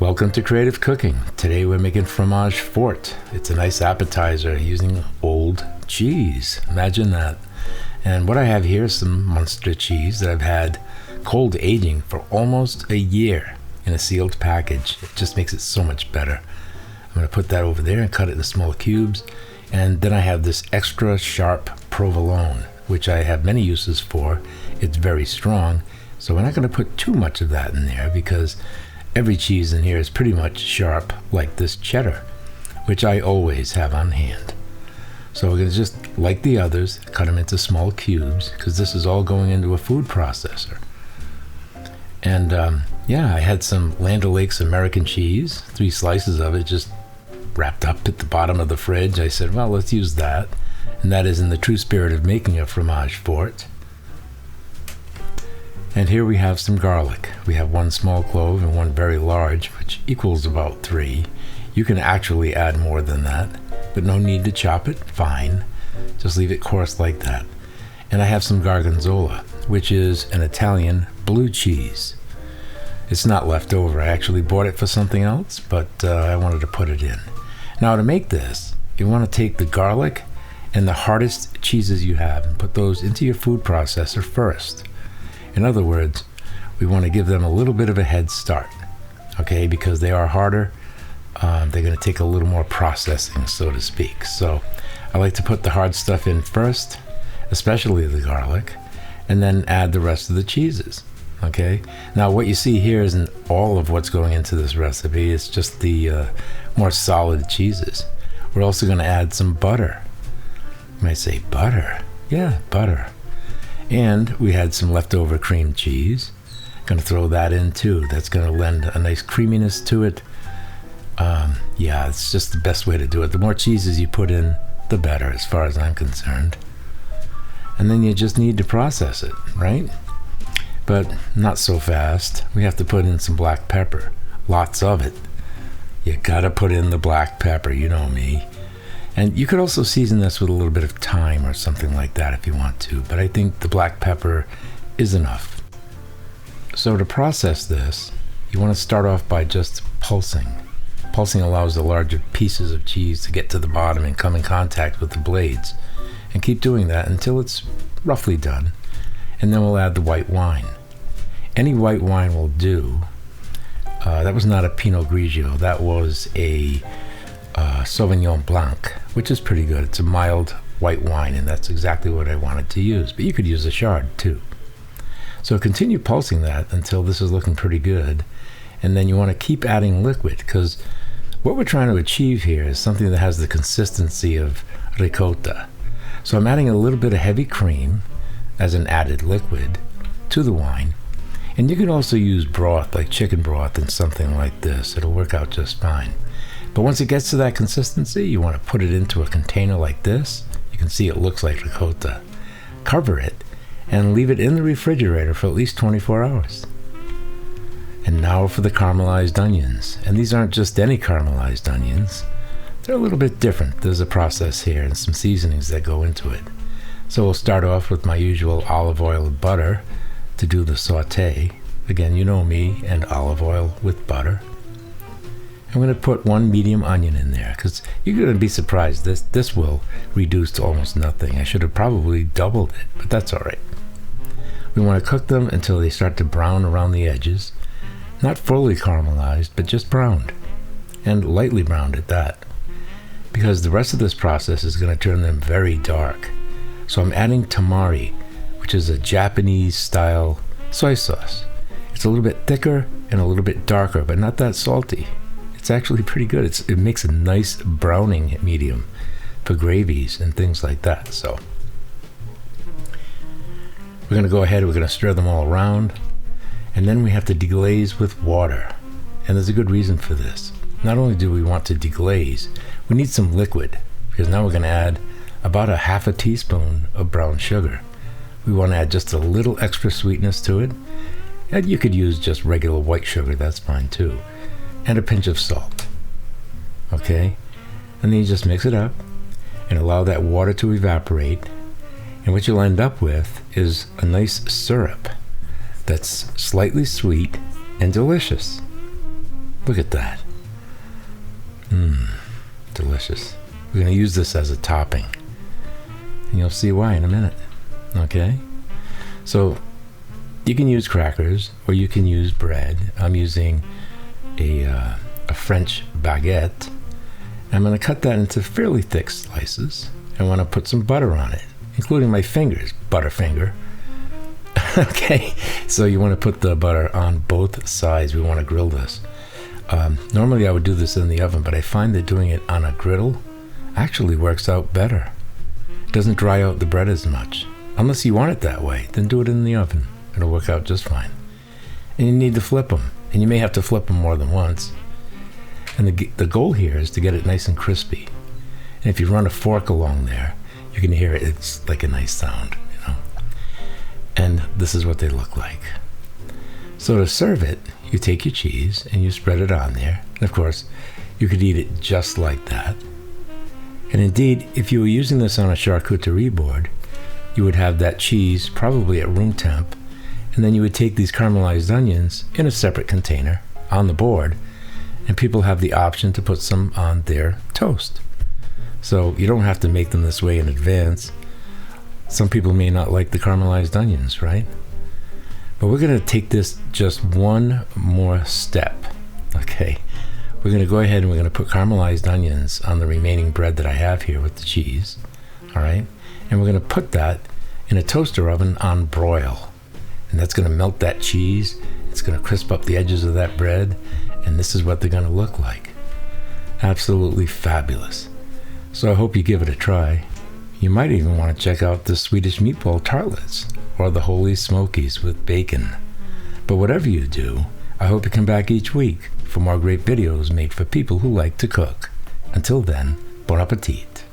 Welcome to Creative Cooking. Today we're making Fromage Fort. It's a nice appetizer using old cheese. Imagine that. And what I have here is some Munster cheese that I've had cold aging for almost a year in a sealed package. It just makes it so much better. I'm going to put that over there and cut it into small cubes. And then I have this extra sharp provolone, which I have many uses for. It's very strong. So we're not going to put too much of that in there because every cheese in here is pretty much sharp, like this cheddar, which I always have on hand. So we're going to just, like the others, cut them into small cubes because this is all going into a food processor. And I had some Land O'Lakes American cheese, 3 slices of it just wrapped up at the bottom of the fridge. I said, well, let's use that. And that is in the true spirit of making a Fromage Fort. And here we have some garlic. We have 1 small clove and 1 very large, which equals about 3. You can actually add more than that, but no need to chop it fine. Just leave it coarse like that. And I have some Gorgonzola, which is an Italian blue cheese. It's not left over. I actually bought it for something else, but I wanted to put it in. Now to make this, you want to take the garlic and the hardest cheeses you have and put those into your food processor first. In other words, we want to give them a little bit of a head start, okay, because they are harder. They're going to take a little more processing, so to speak. So I like to put the hard stuff in first, especially the garlic, and then add the rest of the cheeses, okay? Now what you see here isn't all of what's going into this recipe. It's just the more solid cheeses. We're also going to add some butter. You might say, butter? Yeah, butter. And we had some leftover cream cheese. Going to throw that in too. That's going to lend a nice creaminess to it. It's just the best way to do it. The more cheeses you put in, the better as far as I'm concerned. And then you just need to process it, right? But not so fast. We have to put in some black pepper. Lots of it. You gotta put in the black pepper, you know me. And you could also season this with a little bit of thyme or something like that if you want to, but I think the black pepper is enough. So to process this, you want to start off by just pulsing. Pulsing allows the larger pieces of cheese to get to the bottom and come in contact with the blades. And keep doing that until it's roughly done. And then we'll add the white wine. Any white wine will do. That was not a Pinot Grigio, that was a Sauvignon Blanc, which is pretty good. It's a mild white wine, and that's exactly what I wanted to use. But you could use a Chard too. So continue pulsing that until this is looking pretty good. And then you want to keep adding liquid, because what we're trying to achieve here is something that has the consistency of ricotta. So I'm adding a little bit of heavy cream as an added liquid to the wine. And you can also use broth, like chicken broth and something like this. It'll work out just fine. But once it gets to that consistency, you want to put it into a container like this. You can see it looks like ricotta. Cover it and leave it in the refrigerator for at least 24 hours. And now for the caramelized onions. And these aren't just any caramelized onions. They're a little bit different. There's a process here and some seasonings that go into it. So we'll start off with my usual olive oil and butter to do the saute. Again, you know me and olive oil with butter. I'm going to put 1 medium onion in there because you're going to be surprised. This will reduce to almost nothing. I should have probably doubled it, but that's all right. We want to cook them until they start to brown around the edges. Not fully caramelized, but just browned. And lightly browned at that. Because the rest of this process is going to turn them very dark. So I'm adding tamari, which is a Japanese style soy sauce. It's a little bit thicker and a little bit darker, but not that salty. It's actually pretty good. It makes a nice browning medium for gravies and things like that. So we're going to go ahead, we're going to stir them all around, and then we have to deglaze with water. And there's a good reason for this. Not only do we want to deglaze, we need some liquid, because now we're going to add about a half a teaspoon of brown sugar. We want to add just a little extra sweetness to it. And you could use just regular white sugar, that's fine too. And a pinch of salt. Okay? And then you just mix it up and allow that water to evaporate. And what you'll end up with is a nice syrup that's slightly sweet and delicious. Look at that. Delicious. We're going to use this as a topping. And you'll see why in a minute. Okay? So, you can use crackers or you can use bread. I'm using a French Baguette. I'm going to cut that into fairly thick slices. I want to put some butter on it, including my fingers, Butterfinger. Okay, so you want to put the butter on both sides. We want to grill this. Normally I would do this in the oven, but I find that doing it on a griddle actually works out better. It doesn't dry out the bread as much. Unless you want it that way, then do it in the oven. It'll work out just fine. And you need to flip them, and you may have to flip them more than once. And the goal here is to get it nice and crispy. And if you run a fork along there, you can hear it. It's like a nice sound, you know. And this is what they look like. So to serve it, you take your cheese and you spread it on there. And of course, you could eat it just like that. And indeed, if you were using this on a charcuterie board, you would have that cheese probably at room temp. And then you would take these caramelized onions in a separate container on the board, and people have the option to put some on their toast. So you don't have to make them this way in advance. Some people may not like the caramelized onions, right? But we're going to take this just one more step, okay? We're going to go ahead and we're going to put caramelized onions on the remaining bread that I have here with the cheese, all right? And we're going to put that in a toaster oven on broil. And that's going to melt that cheese. It's going to crisp up the edges of that bread. And this is what they're going to look like. Absolutely fabulous. So I hope you give it a try. You might even want to check out the Swedish meatball tartlets or the Holy Smokies with bacon. But whatever you do, I hope you come back each week for more great videos made for people who like to cook. Until then, bon appetit.